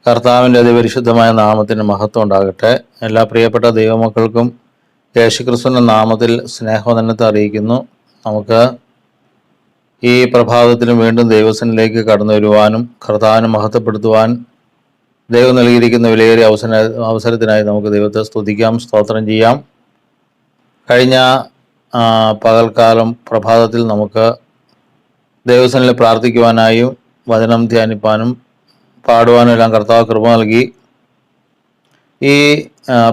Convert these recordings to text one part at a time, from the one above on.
കർത്താവിൻ്റെ അതിപരിശുദ്ധമായ നാമത്തിന് മഹത്വം ഉണ്ടാകട്ടെ. എല്ലാ പ്രിയപ്പെട്ട ദൈവമക്കൾക്കും യേശുക്രിസ്തുവിൻ്റെ നാമത്തിൽ സ്നേഹവന്ദനത്തെ അറിയിക്കുന്നു. നമുക്ക് ഈ പ്രഭാതത്തിലും വീണ്ടും ദൈവസനിലേക്ക് കടന്നു വരുവാനും കർത്താവിനെ മഹത്വപ്പെടുത്തുവാൻ ദൈവം നൽകിയിരിക്കുന്ന വിലയേറിയ അവസരത്തിനായി നമുക്ക് ദൈവത്തെ സ്തുതിക്കാം, സ്തോത്രം ചെയ്യാം. കഴിഞ്ഞ പകൽക്കാലം പ്രഭാതത്തിൽ നമുക്ക് ദൈവസനിൽ പ്രാർത്ഥിക്കുവാനായും വചനം ധ്യാനിപ്പാനും പാടുവാനും എല്ലാം കർത്താവ് കൃപ നൽകി. ഈ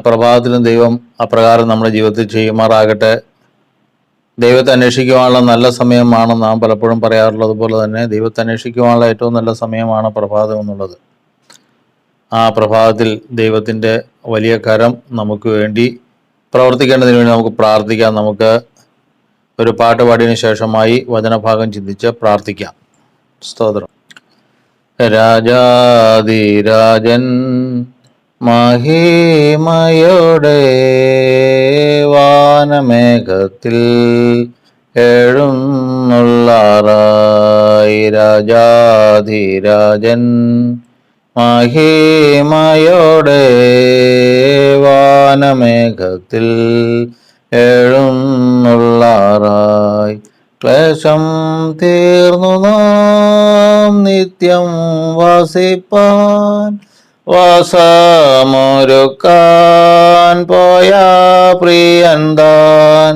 പ്രഭാതത്തിലും ദൈവം അപ്രകാരം നമ്മുടെ ജീവിതത്തിൽ ചെയ്യുമാറാകട്ടെ. ദൈവത്തെ അന്വേഷിക്കുവാനുള്ള നല്ല സമയമാണ് നാം പലപ്പോഴും പറയാറുള്ളത് പോലെ തന്നെ ദൈവത്തെ അന്വേഷിക്കുവാനുള്ള ഏറ്റവും നല്ല സമയമാണ് പ്രഭാതം എന്നുള്ളത്. ആ പ്രഭാതത്തിൽ ദൈവത്തിൻ്റെ വലിയ കരം നമുക്ക് വേണ്ടി പ്രവർത്തിക്കേണ്ടതിന് വേണ്ടി നമുക്ക് പ്രാർത്ഥിക്കാം. നമുക്ക് ഒരു പാട്ട് പാടിയതിനു ശേഷമായി വചനഭാഗം ചിന്തിച്ച് പ്രാർത്ഥിക്കാം. സ്തോത്രം. രാജാധിരാജൻ മഹിമയോടെ വാനമേഘത്തിൽ എഴുന്നള്ളാറായി. രാജാധിരാജൻ മഹിമയോടെ വാനമേഘത്തിൽ എഴുന്നള്ളാറായി. ക്ലേശം തീർന്നു നാം നിത്യം വസിപ്പാൻ വാസമൊരുക്കാൻ പോയ പ്രിയൻ താൻ.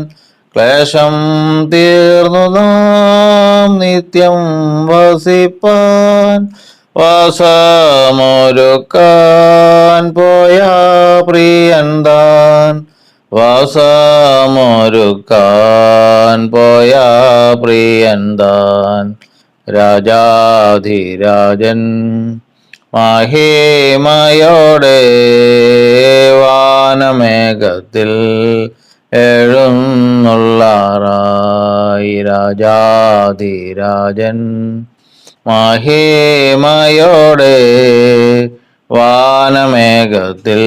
ക്ലേശം തീർന്നു നാം നിത്യം വസിപ്പാൻ വാസമൊരുക്കാൻ പോയ പ്രിയൻ താൻ. വാസമൊരുക്കാൻ പോയ പ്രിയൻ താൻ. രാജാധിരാജൻ മഹിമയോടെ വാനമേഘത്തിൽ എഴുന്നള്ളാറായി. രാജാധിരാജൻ മഹിമയോടെ വാനമേഘത്തിൽ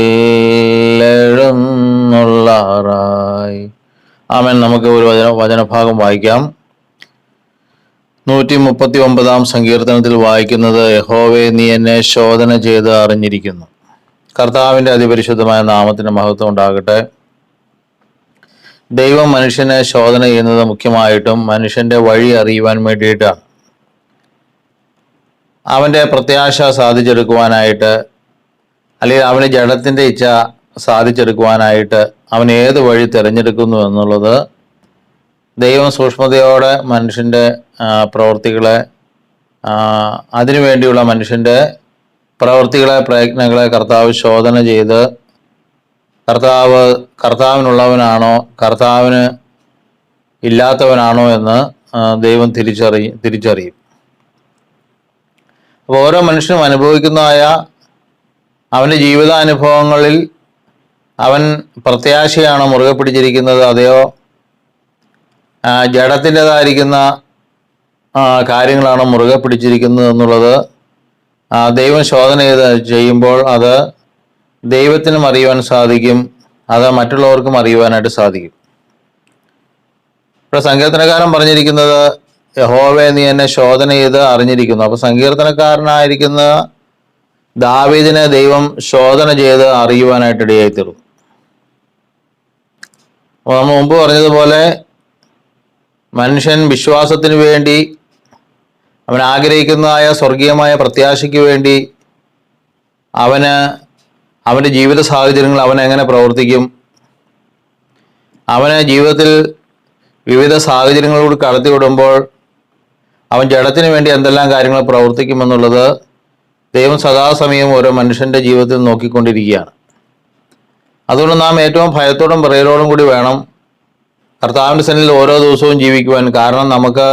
എഴുന്നള്ളാറായി. ആമേൻ. നമുക്ക് ഒരു വചനഭാഗം വായിക്കാം. 139 സങ്കീർത്തനത്തിൽ വായിക്കുന്നത്, യഹോവേ, നീ എന്നെ ശോധന ചെയ്ത് അറിഞ്ഞിരിക്കുന്നു. കർത്താവിൻ്റെ അതിപരിശുദ്ധമായ നാമത്തിന് മഹത്വം ഉണ്ടാകട്ടെ. ദൈവം മനുഷ്യനെ ശോധന ചെയ്യുന്നത് മുഖ്യമായിട്ടും മനുഷ്യൻ്റെ വഴി അറിയുവാൻ വേണ്ടിയിട്ടാണ്. അവൻ്റെ പ്രത്യാശ സാധിച്ചെടുക്കുവാനായിട്ട്, അല്ലെങ്കിൽ അവന് ജഡത്തിൻ്റെ ഇച്ഛ സാധിച്ചെടുക്കുവാനായിട്ട് അവൻ ഏത് വഴി തിരഞ്ഞെടുക്കുന്നു എന്നുള്ളത് ദൈവം സൂക്ഷ്മതയോടെ മനുഷ്യൻ്റെ പ്രവൃത്തികളെ, അതിനുവേണ്ടിയുള്ള മനുഷ്യൻ്റെ പ്രവൃത്തികളെ, പ്രയത്നങ്ങളെ കർത്താവ് ശോധന ചെയ്ത് കർത്താവിനുള്ളവനാണോ കർത്താവിന് ഇല്ലാത്തവനാണോ എന്ന് ദൈവം തിരിച്ചറിയും. അപ്പോൾ ഓരോ മനുഷ്യനും അനുഭവിക്കുന്നതായ അവൻ്റെ ജീവിതാനുഭവങ്ങളിൽ അവൻ പ്രത്യാശയാണോ മുറുകെ പിടിച്ചിരിക്കുന്നത്, അതെയോ ജഡത്തിൻ്റെതായിരിക്കുന്ന കാര്യങ്ങളാണോ മുറുകെ പിടിച്ചിരിക്കുന്നത് എന്നുള്ളത് ദൈവം ശോധന ചെയ്യുമ്പോൾ അത് ദൈവത്തിനും അറിയുവാൻ സാധിക്കും, അത് മറ്റുള്ളവർക്കും അറിയുവാനായിട്ട് സാധിക്കും. ഇപ്പോൾ സങ്കീർത്തനക്കാരൻ പറഞ്ഞിരിക്കുന്നത്, യഹോവേ, നീ എന്നെ ശോധന ചെയ്ത് അറിഞ്ഞിരിക്കുന്നു. അപ്പോൾ സങ്കീർത്തനക്കാരനായിരിക്കുന്ന ദാവീദിനെ ദൈവം ശോധന ചെയ്ത് അറിയുവാനായിട്ട് ഇടയായിത്തീർന്നു. അപ്പോൾ നമ്മൾ മുമ്പ് പറഞ്ഞതുപോലെ മനുഷ്യൻ വിശ്വാസത്തിന് വേണ്ടി, അവൻ ആഗ്രഹിക്കുന്നതായ സ്വർഗീയമായ പ്രത്യാശയ്ക്ക് വേണ്ടി അവൻ്റെ ജീവിത സാഹചര്യങ്ങൾ അവൻ എങ്ങനെ പ്രവർത്തിക്കും, അവന് ജീവിതത്തിൽ വിവിധ സാഹചര്യങ്ങളോട് കടത്തിവിടുമ്പോൾ അവൻ ജഡത്തിന് വേണ്ടി എന്തെല്ലാം കാര്യങ്ങൾ പ്രവർത്തിക്കുമെന്നുള്ളത് ദൈവം സദാസമയം ഓരോ മനുഷ്യൻ്റെ ജീവിതത്തിൽ നോക്കിക്കൊണ്ടിരിക്കുകയാണ്. അതുകൊണ്ട് നാം ഏറ്റവും ഭയത്തോടും വിറയലോടും കൂടി വേണം കർത്താവിൻ്റെ സന്നിധിയിൽ ഓരോ ദിവസവും ജീവിക്കുവാൻ. കാരണം നമുക്ക്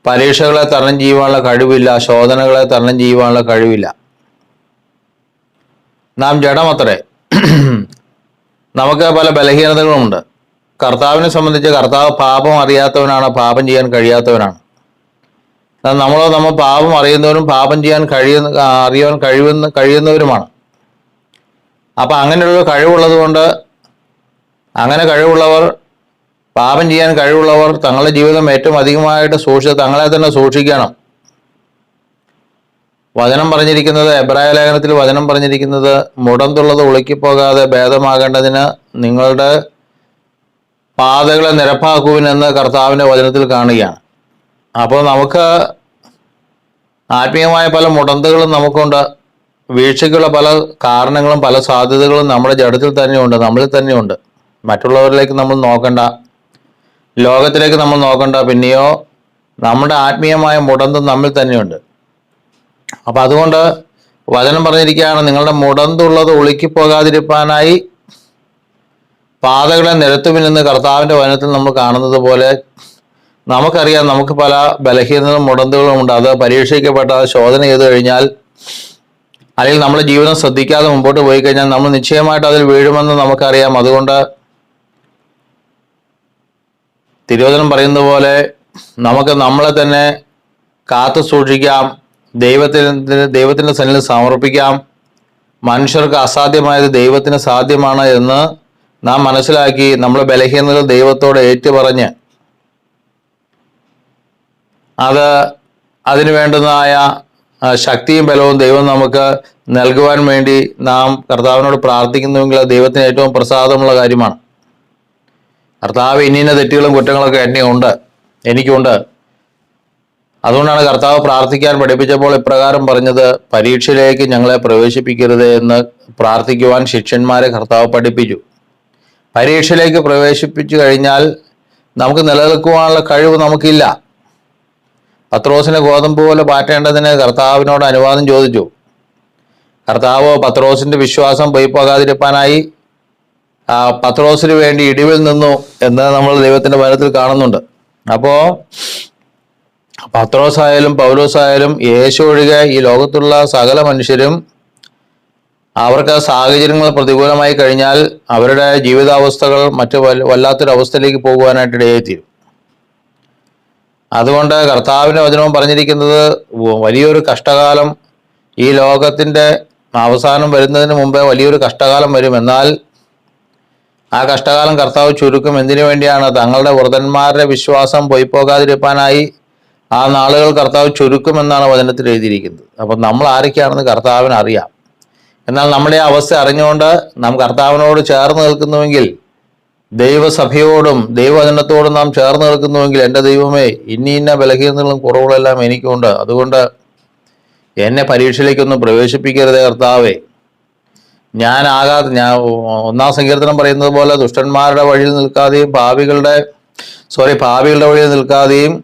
പരീക്ഷകളെ തരണം ചെയ്യുവാനുള്ള കഴിവില്ല, ശോധനകളെ തരണം ചെയ്യുവാനുള്ള കഴിവില്ല. നാം ജഡമത്രേ, നമുക്ക് പല ബലഹീനതകളുമുണ്ട്. കർത്താവിനെ സംബന്ധിച്ച് കർത്താവ് പാപം അറിയാത്തവനാണ്, പാപം ചെയ്യാൻ കഴിയാത്തവനാണ്. നമ്മൾ പാപം അറിയുന്നവരും പാപം ചെയ്യാൻ കഴിയുന്നവരുമാണ്. അപ്പം അങ്ങനെയുള്ള കഴിവുള്ളത് കൊണ്ട്, അങ്ങനെ കഴിവുള്ളവർ, പാപം ചെയ്യാൻ കഴിവുള്ളവർ തങ്ങളുടെ ജീവിതം ഏറ്റവും അധികമായിട്ട് തങ്ങളെ തന്നെ സൂക്ഷിക്കണം. വചനം പറഞ്ഞിരിക്കുന്നത്, എബ്രായ ലേഖനത്തിൽ വചനം പറഞ്ഞിരിക്കുന്നത്, മുടന്തുള്ളത് ഒളുക്കിപ്പോകാതെ ഭേദമാകേണ്ടതിന് നിങ്ങളുടെ പാതകളെ നിരപ്പാക്കുവിനെന്ന് കർത്താവിൻ്റെ വചനത്തിൽ കാണുകയാണ്. അപ്പോൾ നമുക്ക് ആത്മീയമായ പല മുടന്തുകളും നമുക്കുണ്ട്. വീഴ്ചയ്ക്കുള്ള പല കാരണങ്ങളും പല സാധ്യതകളും നമ്മുടെ ജഡത്തിൽ തന്നെയുണ്ട്, നമ്മളിൽ തന്നെയുണ്ട്. മറ്റുള്ളവരിലേക്ക് നമ്മൾ നോക്കണ്ട, ലോകത്തിലേക്ക് നമ്മൾ നോക്കണ്ട, പിന്നെയോ നമ്മുടെ ആത്മീയമായ മുടന്ത് നമ്മിൽ തന്നെയുണ്ട്. അപ്പം അതുകൊണ്ട് വചനം പറഞ്ഞിരിക്കുകയാണ്, നിങ്ങളുടെ മുടന്തുള്ളത് ഒളുക്കിപ്പോകാതിരിക്കാനായി പാതകളെ നിരത്തുവിനെന്ന് കർത്താവിൻ്റെ വചനത്തിൽ നമ്മൾ കാണുന്നത് പോലെ നമുക്കറിയാം, നമുക്ക് പല ബലഹീനതകളും മുടന്തുകളും ഉണ്ട്. അത് പരീക്ഷിക്കപ്പെട്ട ശോധന ചെയ്ത് കഴിഞ്ഞാൽ, അല്ലെങ്കിൽ നമ്മുടെ ജീവിതം ശ്രദ്ധിക്കാതെ മുമ്പോട്ട് പോയി കഴിഞ്ഞാൽ നമ്മൾ നിശ്ചയമായിട്ട് അതിൽ വീഴുമെന്ന് നമുക്കറിയാം. അതുകൊണ്ട് തിരുവചനം പറയുന്നത് പോലെ നമുക്ക് നമ്മളെ തന്നെ കാത്തു സൂക്ഷിക്കാം, ദൈവത്തിൻ്റെ സന്നിധിയിൽ സമർപ്പിക്കാം. മനുഷ്യർക്ക് അസാധ്യമായത് ദൈവത്തിന് സാധ്യമാണ് എന്ന് നാം മനസ്സിലാക്കി നമ്മളെ ബലഹീനതകൾ ദൈവത്തോട് ഏറ്റുപറഞ്ഞ് അതിനു വേണ്ടുന്നതായ ശക്തിയും ബലവും ദൈവം നമുക്ക് നൽകുവാൻ വേണ്ടി നാം കർത്താവിനോട് പ്രാർത്ഥിക്കുന്നുവെങ്കിൽ അത് ദൈവത്തിന് ഏറ്റവും പ്രസാദമുള്ള കാര്യമാണ്. കർത്താവ് ഇന്ന തെറ്റുകളും കുറ്റങ്ങളൊക്കെ എനിക്കുണ്ട്. അതുകൊണ്ടാണ് കർത്താവ് പ്രാർത്ഥിക്കാൻ പഠിപ്പിച്ചപ്പോൾ ഇപ്രകാരം പറഞ്ഞത്, പരീക്ഷയിലേക്ക് ഞങ്ങളെ പ്രവേശിപ്പിക്കരുത് എന്ന് പ്രാർത്ഥിക്കുവാൻ ശിഷ്യന്മാരെ കർത്താവ് പഠിപ്പിച്ചു. പരീക്ഷയിലേക്ക് പ്രവേശിപ്പിച്ചു കഴിഞ്ഞാൽ നമുക്ക് നിലനിൽക്കുവാനുള്ള കഴിവ് നമുക്കില്ല. പത്രോസിനെ ഗോതമ്പ് പോലെ പാറ്റേണ്ടതിന് കർത്താവിനോട് അനുവാദം ചോദിച്ചു. കർത്താവ് പത്രോസിന്റെ വിശ്വാസം പൊയ്പോകാതിരിക്കാനായി പത്രോസിന് വേണ്ടി ഇടിവിൽ നിന്നു എന്ന് നമ്മൾ ദൈവത്തിന്റെ വചനത്തിൽ കാണുന്നുണ്ട്. അപ്പോൾ പത്രോസായാലും പൗലോസായാലും യേശു ഒഴികെ ഈ ലോകത്തുള്ള സകല മനുഷ്യരും അവർക്ക് സാഹചര്യങ്ങൾ പ്രതികൂലമായി കഴിഞ്ഞാൽ അവരുടെ ജീവിതാവസ്ഥകൾ മറ്റു വല്ലാത്തൊരവസ്ഥയിലേക്ക് പോകുവാനായിട്ട് ഇടയായിത്തീരും. അതുകൊണ്ട് കർത്താവിൻ്റെ വചനവും പറഞ്ഞിരിക്കുന്നത് വലിയൊരു കഷ്ടകാലം, ഈ ലോകത്തിൻ്റെ അവസാനം വരുന്നതിന് മുമ്പേ വലിയൊരു കഷ്ടകാലം വരും. എന്നാൽ ആ കഷ്ടകാലം കർത്താവ് ചുരുക്കും. എന്തിനു വേണ്ടിയാണ്? തങ്ങളുടെ വൃതന്മാരുടെ വിശ്വാസം പൊയ്പോകാതിരിക്കാനായി ആ നാളുകൾ കർത്താവ് ചുരുക്കുമെന്നാണ് വചനത്തിൽ എഴുതിയിരിക്കുന്നത്. അപ്പം നമ്മൾ ആരൊക്കെയാണെന്ന് കർത്താവിന് അറിയാം. എന്നാൽ നമ്മുടെ അവസ്ഥ അറിഞ്ഞുകൊണ്ട് നാം കർത്താവിനോട് ചേർന്ന് നിൽക്കുന്നുവെങ്കിൽ, ദൈവസഭയോടും ദൈവവചനത്തോടും നാം ചേർന്ന് നിൽക്കുന്നുവെങ്കിൽ, എൻ്റെ ദൈവമേ, ഇന്ന ബലഹീനതകളും കുറവുകളെല്ലാം എനിക്കുണ്ട്, അതുകൊണ്ട് എന്നെ പരീക്ഷയിലേക്കൊന്നും പ്രവേശിപ്പിക്കരുതേ കർത്താവേ. ഞാൻ 1-ാം സങ്കീർത്തനം പറയുന്നത് പോലെ ദുഷ്ടന്മാരുടെ വഴിയിൽ നിൽക്കാതെയും പാപികളുടെ വഴിയിൽ നിൽക്കാതെയും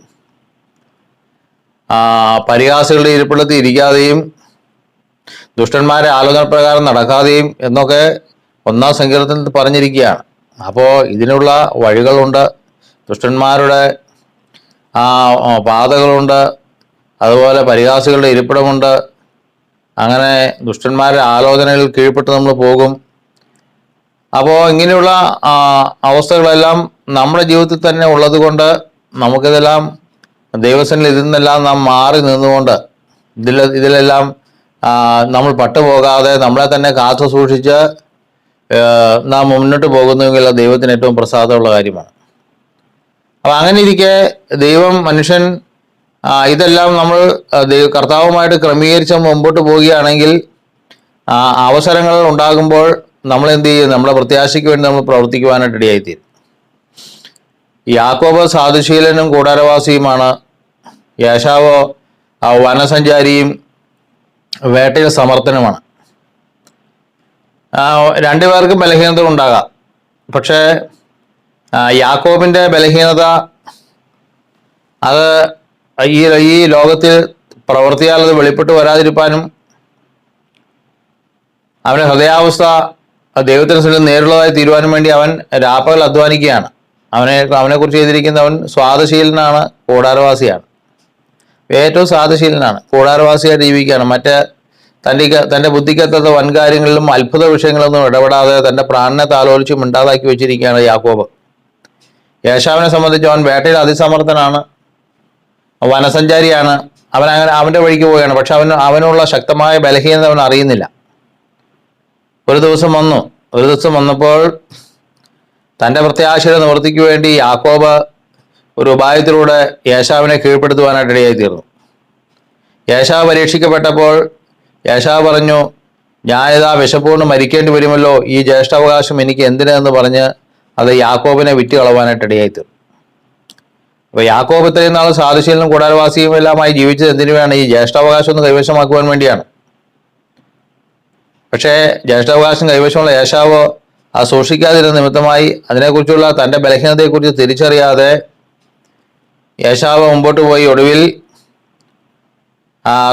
പരിഹാസികളുടെ ഇരിപ്പിടത്തിൽ ഇരിക്കാതെയും ദുഷ്ടന്മാരെ ആലോചന പ്രകാരം നടക്കാതെയും എന്നൊക്കെ 1-ാം സങ്കീർത്തനത്തിൽ പറഞ്ഞിരിക്കുകയാണ്. അപ്പോൾ ഇതിനുള്ള വഴികളുണ്ട്, ദുഷ്ടന്മാരുടെ പാതകളുണ്ട്, അതുപോലെ പരിഹാസികളുടെ ഇരിപ്പിടമുണ്ട്. അങ്ങനെ ദുഷ്ടന്മാരുടെ ആലോചനയിൽ കീഴ്പ്പെട്ട് നമ്മൾ പോകും. അപ്പോൾ ഇങ്ങനെയുള്ള അവസ്ഥകളെല്ലാം നമ്മുടെ ജീവിതത്തിൽ തന്നെ ഉള്ളത് കൊണ്ട് നമുക്കിതെല്ലാം ദൈവസന്നിധിയിൽ ഇതിൽ നിന്നെല്ലാം നാം മാറി നിന്നുകൊണ്ട് ഇതിലെല്ലാം നമ്മൾ പട്ടുപോകാതെ നമ്മളെ തന്നെ കാത്തു സൂക്ഷിച്ച് നാം മുന്നോട്ട് പോകുന്നുവെങ്കിൽ ദൈവത്തിന് ഏറ്റവും പ്രസാദമുള്ള കാര്യമാണ്. അപ്പം അങ്ങനെ ഇരിക്കെ മനുഷ്യൻ ഇതെല്ലാം നമ്മൾ കർത്താവുമായിട്ട് ക്രമീകരിച്ച് മുമ്പോട്ട് പോവുകയാണെങ്കിൽ അവസരങ്ങൾ ഉണ്ടാകുമ്പോൾ നമ്മൾ എന്ത് ചെയ്യും? നമ്മുടെ പ്രത്യാശയ്ക്ക് വേണ്ടി നമ്മൾ പ്രവർത്തിക്കുവാനായിട്ട് ഇടയായിത്തീരും. യാക്കോബ് സാധുശീലനും കൂടാരവാസിയുമാണ്. യേശാവോ വനസഞ്ചാരിയും വേട്ടയിൽ സമർത്ഥനുമാണ്. രണ്ടുപേർക്കും ബലഹീനത ഉണ്ടാകാം. പക്ഷേ യാക്കോബിൻ്റെ ബലഹീനത അത് ഈ ലോകത്തിൽ പ്രവർത്തിയാൽ അത് വെളിപ്പെട്ട് വരാതിരിക്കാനും അവൻ്റെ ഹൃദയാവസ്ഥ ദൈവത്തിന് സന്നിധിയിൽ നേരിടുള്ളതായി തീരുവാനും വേണ്ടി അവൻ രാപ്പകൽ അധ്വാനിക്കുകയാണ്. അവനെക്കുറിച്ച് ചെയ്തിരിക്കുന്ന അവൻ സ്വാദശീലനാണ്, കൂടാരവാസിയാണ്. ഏറ്റവും സ്വാദശീലനാണ്, കൂടാരവാസിയായിട്ട് ജീവിക്കുകയാണ്. തൻ്റെ ബുദ്ധിക്കെത്താത്ത വൻകാര്യങ്ങളിലും അത്ഭുത വിഷയങ്ങളൊന്നും ഇടപെടാതെ തൻ്റെ പ്രാണനെ താലോലിച്ച് മിണ്ടാതാക്കി വെച്ചിരിക്കുകയാണ് യാക്കോബ്. യേശാവിനെ സംബന്ധിച്ച് അവൻ വേട്ടയിൽ അതിസമർത്ഥനാണ്, വനസഞ്ചാരിയാണ്. അവൻ്റെ വഴിക്ക് പോവുകയാണ്. പക്ഷെ അവനുള്ള ശക്തമായ ബലഹീനത അവൻ അറിയുന്നില്ല. ഒരു ദിവസം വന്നപ്പോൾ തൻ്റെ പ്രത്യാശയുടെ നിവൃത്തിക്ക് വേണ്ടി യാക്കോബ് ഒരു ഉപായത്തിലൂടെ യേശാവിനെ കീഴ്പ്പെടുത്തുവാനായിട്ട് ഇടയായി തീർന്നു. യേശാവ് പരീക്ഷിക്കപ്പെട്ടപ്പോൾ യേശാവ് പറഞ്ഞു, ഞാനിതാ വിശപ്പുകൊണ്ട് മരിക്കേണ്ടി വരുമല്ലോ, ഈ ജ്യേഷ്ഠാവകാശം എനിക്ക് എന്തിനെന്ന് പറഞ്ഞ് അത് യാക്കോബിനെ വിറ്റ് കളവാനായിട്ട് ഇടയായിത്തീർന്നു. അപ്പൊ യാക്കോബ് ഇത്രയും നാൾ സാധുശീലനും കൂടാരവാസിയും എല്ലാമായി ജീവിച്ചത് എന്തിനു വേണം? ഈ ജ്യേഷ്ഠാവകാശം ഒന്ന് കൈവശമാക്കുവാൻ വേണ്ടിയാണ്. പക്ഷേ ജ്യേഷ്ഠാവകാശം കൈവശമുള്ള യേശാവ് അത് സൂക്ഷിക്കാതിരുന്ന നിമിത്തമായി അതിനെക്കുറിച്ചുള്ള തൻ്റെ ബലഹീനതയെക്കുറിച്ച് തിരിച്ചറിയാതെ യേശാവ് മുമ്പോട്ട് പോയി ഒടുവിൽ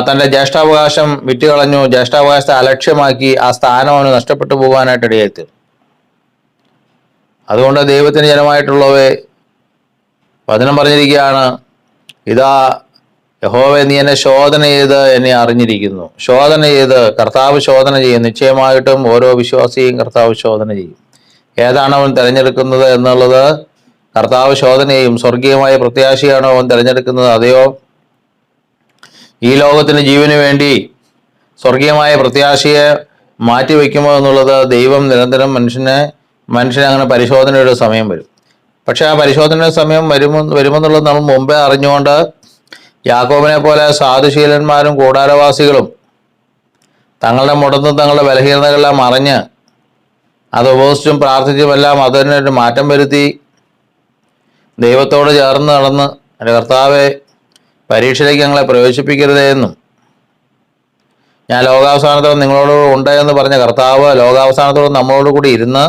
തൻ്റെ ജ്യേഷ്ഠാവകാശം വിറ്റുകളഞ്ഞു. ജ്യേഷ്ഠാവകാശത്തെ അലക്ഷ്യമാക്കി ആ സ്ഥാനം അവന് നഷ്ടപ്പെട്ടു പോകാനായിട്ട് ഇടയായിത്തീർന്നു. അതുകൊണ്ട് ദൈവത്തിന് ജനമായിട്ടുള്ളവയെ വചനം പറഞ്ഞിരിക്കുകയാണ്, ഇതാ യഹോവേ, നീ എന്നെ ശോധന ചെയ്ത് എന്നെ അറിഞ്ഞിരിക്കുന്നു. ശോധന ചെയ്ത് കർത്താവ് ശോധന ചെയ്യും. നിശ്ചയമായിട്ടും ഓരോ വിശ്വാസിയും കർത്താവ് ശോധന ചെയ്യും. ഏതാണ് അവൻ തിരഞ്ഞെടുക്കുന്നത് എന്നുള്ളത് കർത്താവ് ശോധന ചെയ്യും. സ്വർഗീയമായ പ്രത്യാശയാണോ അവൻ തിരഞ്ഞെടുക്കുന്നത്, അതെയോ ഈ ലോകത്തിന് ജീവന് വേണ്ടി സ്വർഗീയമായ പ്രത്യാശയെ മാറ്റിവെക്കുമോ എന്നുള്ളത് ദൈവം നിരന്തരം മനുഷ്യനെ അങ്ങനെ പരിശോധനയുടെ സമയം വരും. പക്ഷെ ആ പരിശോധനയുടെ സമയം വരുമെന്നുള്ളത് നമ്മൾ മുമ്പേ അറിഞ്ഞുകൊണ്ട് യാക്കോബിനെ പോലെ സാധുശീലന്മാരും കൂടാരവാസികളും തങ്ങളുടെ മുടന്നും തങ്ങളുടെ ബലഹീനതകളെല്ലാം അറിഞ്ഞ് അത് ഉപവസിച്ചും പ്രാർത്ഥിച്ചുമെല്ലാം അതിനൊരു മാറ്റം വരുത്തി ദൈവത്തോട് ചേർന്ന് നടന്ന്, എൻ്റെ കർത്താവെ, പരീക്ഷയിലേക്ക് ഞങ്ങളെ പ്രവേശിപ്പിക്കരുതേ എന്നും, ഞാൻ ലോകാവസാനത്തോടെ നിങ്ങളോട് ഉണ്ട് എന്ന് പറഞ്ഞ കർത്താവ് ലോകാവസാനത്തോടെ നമ്മളോട് കൂടി ഇരുന്ന്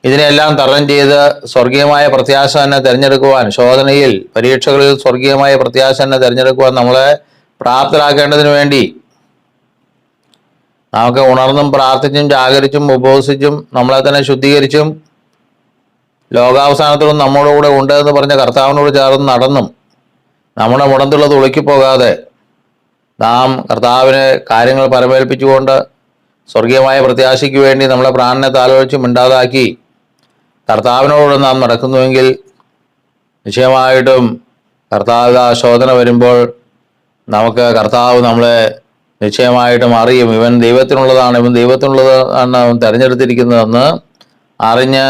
ഇതിനെല്ലാം തരണം ചെയ്ത് സ്വർഗീയമായ പ്രത്യാശ തന്നെ തിരഞ്ഞെടുക്കുവാൻ, ശോധനയിൽ പരീക്ഷകളിൽ സ്വർഗീയമായ പ്രത്യാശ തന്നെ തിരഞ്ഞെടുക്കുവാൻ നമ്മളെ പ്രാപ്തരാക്കേണ്ടതിന് വേണ്ടി നമുക്ക് ഉണർന്നും പ്രാർത്ഥിച്ചും ജാഗരിച്ചും ഉപവസിച്ചും നമ്മളെ തന്നെ ശുദ്ധീകരിച്ചും ലോകാവസാനത്തോടും നമ്മളോടുകൂടെ ഉണ്ട് എന്ന് പറഞ്ഞ കർത്താവിനോട് ചേർന്ന് നടന്നും നമ്മുടെ മുടന്തുള്ളത് ഒളുക്കിപ്പോകാതെ നാം കർത്താവിന് കാര്യങ്ങൾ പരമേൽപ്പിച്ചുകൊണ്ട് സ്വർഗീയമായ പ്രത്യാശയ്ക്ക് വേണ്ടി നമ്മളെ പ്രാണനെ താലോലിച്ച് മിണ്ടാതാക്കി കർത്താവിനോട് നാം നടക്കുന്നുവെങ്കിൽ നിശ്ചയമായിട്ടും കർത്താവ് ശോധന വരുമ്പോൾ നമുക്ക് കർത്താവ് നമ്മളെ നിശ്ചയമായിട്ടും അറിയും. ഇവൻ ദൈവത്തിനുള്ളതാണ്, ഇവൻ ദൈവത്തിനുള്ളതാണ് അവൻ തിരഞ്ഞെടുത്തിരിക്കുന്നതെന്ന് അറിഞ്ഞ്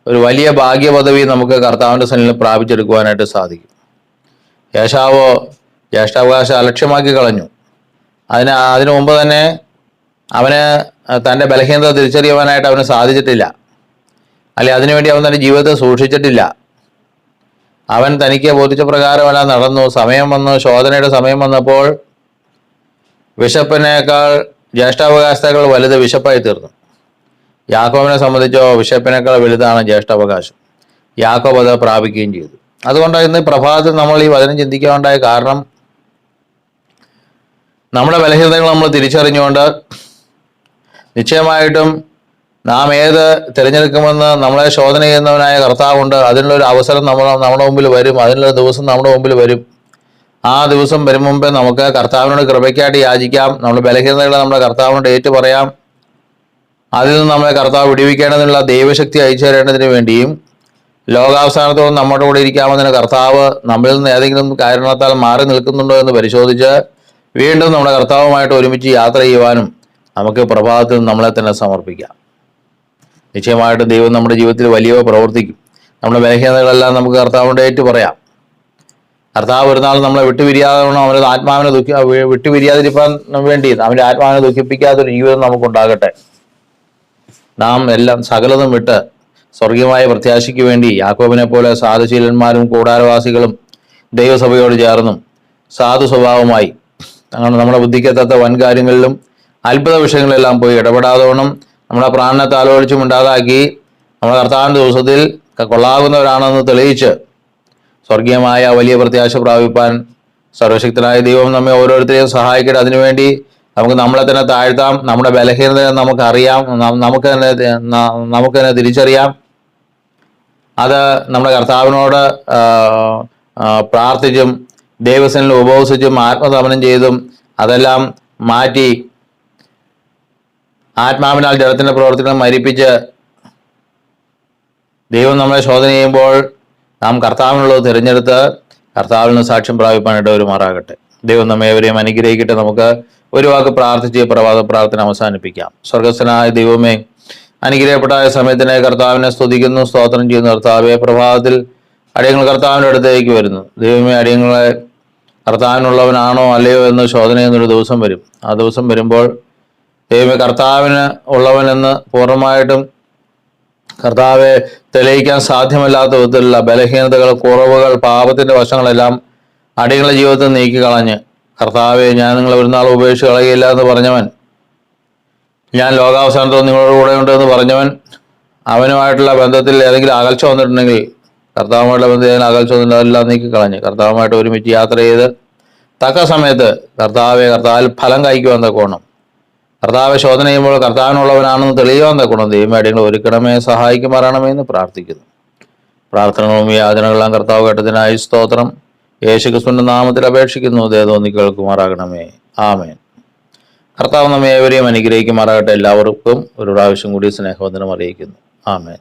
ഒരു വലിയ ഭാഗ്യപദവി നമുക്ക് കർത്താവിൻ്റെ സന്നിധിയിൽ പ്രാപിച്ചെടുക്കുവാനായിട്ട് സാധിക്കും. യേശാവോ ജ്യേഷ്ഠാവകാശം അലക്ഷ്യമാക്കി കളഞ്ഞു. അതിനു മുമ്പ് തന്നെ അവന് തൻ്റെ ബലഹീനത തിരിച്ചറിയുവാനായിട്ട് അവന് സാധിച്ചിട്ടില്ല, അല്ലെ അതിനുവേണ്ടി അവൻ തൻ്റെ ജീവിതത്തെ സൂക്ഷിച്ചിട്ടില്ല. അവൻ തനിക്ക് ബോധിച്ച പ്രകാരമെല്ലാം നടന്നു. സമയം വന്നു, ശോധനയുടെ സമയം വന്നപ്പോൾ വിശപ്പിനേക്കാൾ ജ്യേഷ്ഠാവകാശത്തേക്കാൾ വലുത് വിശപ്പായി തീർന്നു. യാക്കോബിനെ സംബന്ധിച്ചോ വിശപ്പിനേക്കാൾ വലുതാണ് ജ്യേഷ്ഠാവകാശം. യാക്കോബ് അത് പ്രാപിക്കുകയും ചെയ്തു. അതുകൊണ്ട് ഇന്ന് പ്രഭാതത്തിൽ നമ്മൾ ഈ വചനം ചിന്തിക്കാനുണ്ടായ കാരണം, നമ്മുടെ ബലഹീനതകൾ നമ്മൾ തിരിച്ചറിഞ്ഞുകൊണ്ട് നിശ്ചയമായിട്ടും നാം ഏത് തിരഞ്ഞെടുക്കുമെന്ന് നമ്മളെ ശോധന ചെയ്യുന്നവനായ കർത്താവുണ്ട്. അതിനുള്ളൊരു അവസരം നമ്മുടെ മുമ്പിൽ വരും. അതിനുള്ള ദിവസം നമ്മുടെ മുമ്പിൽ വരും. ആ ദിവസം വരും മുമ്പേ നമുക്ക് കർത്താവിനോട് കൃപയ്ക്കായിട്ട് യാചിക്കാം. നമ്മുടെ ബലഹീനതകളെ നമ്മുടെ കർത്താവിനോട് ഏറ്റു പറയാം. അതിൽ നിന്ന് നമ്മളെ കർത്താവ് വിടുവിക്കേണ്ടതിനുള്ള ദൈവശക്തി അയച്ചു തരേണ്ടതിന് വേണ്ടിയും ലോകാവസാനത്തോളം നമ്മുടെ കൂടെ ഇരിക്കാമെന്നതിന് കർത്താവ് നമ്മളിൽ നിന്ന് ഏതെങ്കിലും കാരണത്താൽ മാറി നിൽക്കുന്നുണ്ടോ എന്ന് പരിശോധിച്ച് വീണ്ടും നമ്മുടെ കർത്താവുമായിട്ട് ഒരുമിച്ച് യാത്ര ചെയ്യുവാനും നമുക്ക് പ്രഭാതത്തിൽ നമ്മളെ തന്നെ സമർപ്പിക്കാം. നിശ്ചയമായിട്ടും ദൈവം നമ്മുടെ ജീവിതത്തിൽ വലിയവ പ്രവർത്തിക്കും. നമ്മുടെ ബലഹീനതകളെല്ലാം നമുക്ക് കർത്താവിനോട് ഏറ്റു പറയാം. കർത്താവ് ഒരു നാൾ നമ്മളെ വിട്ടുപിരിയാതെ അവൻ്റെ ആത്മാവിനെ വിട്ടുപിരിയാതിരിക്കാൻ വേണ്ടി അവൻ്റെ ആത്മാവിനെ ദുഃഖിപ്പിക്കാത്തൊരു ജീവിതം നമുക്കുണ്ടാകട്ടെ. നാം എല്ലാം സകലതും വിട്ട് സ്വർഗീയമായ പ്രത്യാശയ്ക്ക് വേണ്ടി യാക്കോബിനെ പോലെ സാധുശീലന്മാരും കൂടാരവാസികളും ദൈവസഭയോട് ചേർന്നും സാധു സ്വഭാവമായി നമ്മുടെ ബുദ്ധിക്കെത്താത്ത വൻകാര്യങ്ങളിലും അത്ഭുത വിഷയങ്ങളെല്ലാം പോയി ഇടപെടാതോണം നമ്മളെ പ്രാണനെ താലോലിച്ചും ഉണ്ടാതാക്കി നമ്മുടെ കർത്താവിൻ്റെ ദിവസത്തിൽ കൊള്ളാകുന്നവരാണെന്ന് തെളിയിച്ച് സ്വർഗീയമായ വലിയ പ്രത്യാശ പ്രാപിപ്പാൻ സർവശക്തനായ ദൈവം നമ്മെ ഓരോരുത്തരെയും സഹായിക്കട്ടെ. അതിനുവേണ്ടി നമുക്ക് നമ്മളെ തന്നെ താഴ്ത്താം. നമ്മുടെ ബലഹീനത നമുക്കറിയാം, നമുക്ക് തന്നെ തിരിച്ചറിയാം. അത് നമ്മുടെ കർത്താവിനോട് പ്രാർത്ഥിച്ചും ദൈവസനിൽ ഉപവസിച്ചും ആത്മതപനം ചെയ്തും അതെല്ലാം മാറ്റി ആത്മാവിനാൽ ജഡത്തിൻ്റെ പ്രവർത്തികൾ മരിപ്പിച്ച് ദൈവം നമ്മളെ ശോധന ചെയ്യുമ്പോൾ നാം കർത്താവിനുള്ളത് തിരഞ്ഞെടുത്ത് കർത്താവിൽ നിന്ന് സാക്ഷ്യം പ്രാപിപ്പാനായിട്ട് ഒരുമാറാകട്ടെ. ദൈവം നമ്മെ എവരെയും അനുഗ്രഹിക്കട്ടെ. നമുക്ക് ഒരു വാക്ക് പ്രാർത്ഥിച്ച് പ്രഭാത പ്രാർത്ഥന അവസാനിപ്പിക്കാം. സ്വർഗസ്ഥനായ ദൈവമേ, അനുഗ്രഹപ്പെട്ട സമയത്തിനെ കർത്താവിനെ സ്തുതിക്കുന്നു, സ്തോത്രം ചെയ്യുന്നു. കർത്താവെ, പ്രഭാതത്തിൽ അടിയങ്ങൾ കർത്താവിൻ്റെ അടുത്തേക്ക് വരുന്നു. ദൈവമേ, അടിയങ്ങളെ കർത്താവിനുള്ളവനാണോ അല്ലയോ എന്ന് ശോധന ചെയ്യുന്നൊരു ദിവസം വരും. ആ ദിവസം വരുമ്പോൾ ദൈവമേ, കർത്താവിന് ഉള്ളവനെന്ന് പൂർണ്ണമായിട്ടും കർത്താവെ തെളിയിക്കാൻ സാധ്യമല്ലാത്ത വിധത്തിലുള്ള ബലഹീനതകൾ, കുറവുകൾ, പാപത്തിന്റെ വശങ്ങളെല്ലാം അടികളുടെ ജീവിതത്തിൽ നീക്കിക്കളഞ്ഞ്, കർത്താവെ ഞാൻ നിങ്ങളെ ഒരു നാൾ ഉപേക്ഷിച്ച് കളയുകയില്ല എന്ന് പറഞ്ഞവൻ, ഞാൻ ലോകാവസാനത്തോട് നിങ്ങളുടെ കൂടെ ഉണ്ട് എന്ന് പറഞ്ഞവൻ, അവനുമായിട്ടുള്ള ബന്ധത്തിൽ ഏതെങ്കിലും അകൽച്ച വന്നിട്ടുണ്ടെങ്കിൽ, കർത്താവുമായിട്ടുള്ള ബന്ധത്തിൽ ഏതെങ്കിലും അകൽച്ച വന്നിട്ടുണ്ടെങ്കിൽ അതെല്ലാം നീക്കിക്കളഞ്ഞ് കർത്താവുമായിട്ട് ഒരുമിച്ച് യാത്ര ചെയ്ത് തക്ക സമയത്ത് കർത്താവിൽ ഫലം കായ്ക്കുവാൻ തക്കോണം, കർത്താവെ ശോധന ചെയ്യുമ്പോൾ കർത്താവിനുള്ളവനാണെന്ന് തെളിയുവാൻ തക്കോണം ദൈവമേ അടിയങ്ങളെ ഒരുക്കണമേ, സഹായിക്കുമാറാണമേ എന്ന് പ്രാർത്ഥിക്കുന്നു. പ്രാർത്ഥനകളും യാചനകളെല്ലാം കർത്താവ് കേട്ടതിനായി സ്തോത്രം. യേശുക്രിസ്തുവിന്റെ നാമത്തിൽ അപേക്ഷിക്കുന്നു, ദയതോന്നി കേൾക്കുമാറാകണമേ. ആമേൻ. കർത്താവ് നമ്മെ ഏവരെയും അനുഗ്രഹിക്കുമാറാകട്ടെ. എല്ലാവർക്കും ഒരു പ്രാവശ്യം കൂടി സ്നേഹവന്ദനം അറിയിക്കുന്നു. ആമേൻ.